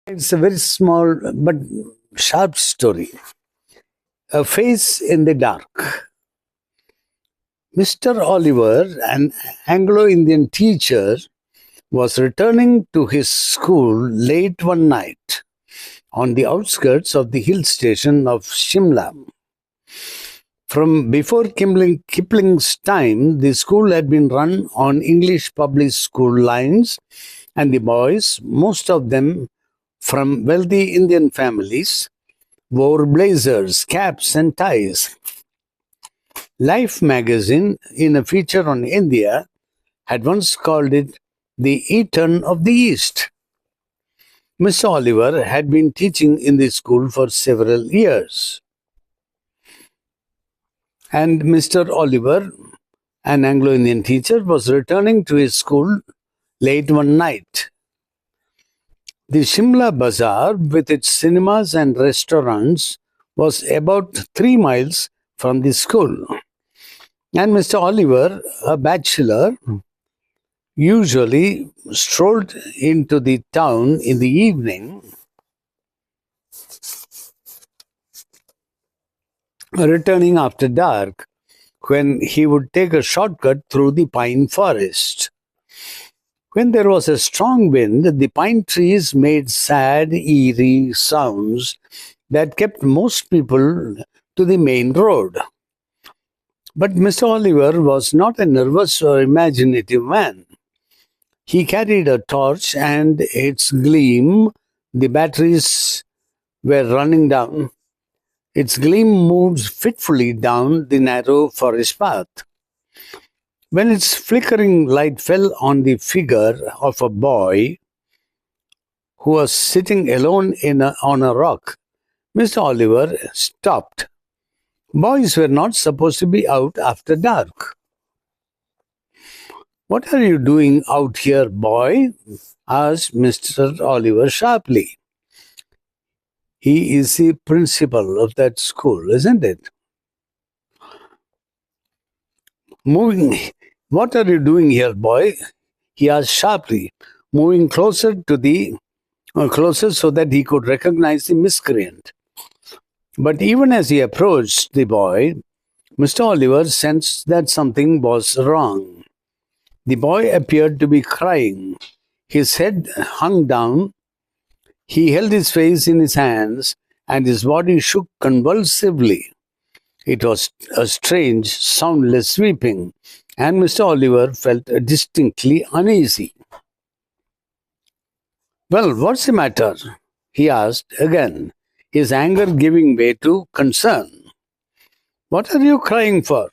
It's a very small but sharp story. A face in the dark. Mr. Oliver, an Anglo Indian teacher, was returning to his school late one night on the outskirts of the hill station of Shimla. From before Kipling's time, the school had been run on English public school lines, and the boys, most of them from wealthy Indian families, wore blazers, caps, and ties. Life magazine, in a feature on India, had once called it the Eton of the East. Mr. Oliver had been teaching in the school for several years. And Mr. Oliver, an Anglo-Indian teacher, was returning to his school late one night. The Shimla Bazaar, with its cinemas and restaurants, was about 3 miles from the school. And Mr. Oliver, a bachelor, usually strolled into the town in the evening, returning after dark, when he would take a shortcut through the pine forest. When there was a strong wind, the pine trees made sad, eerie sounds that kept most people to the main road. But Mr. Oliver was not a nervous or imaginative man. He carried a torch, and its gleam, the batteries were running down. Its gleam moved fitfully down the narrow forest path. When its flickering light fell on the figure of a boy who was sitting alone on a rock, Mr. Oliver stopped. Boys were not supposed to be out after dark. "What are you doing out here, boy?" asked Mr. Oliver sharply. He is the principal of that school, isn't it? "What are you doing here, boy?" he asked sharply, moving closer so that he could recognize the miscreant. But even as he approached the boy, Mr. Oliver sensed that something was wrong. The boy appeared to be crying. His head hung down. He held his face in his hands, and his body shook convulsively. It was a strange, soundless weeping, and Mr. Oliver felt distinctly uneasy. "Well, what's the matter?" he asked again, his anger giving way to concern. "What are you crying for?"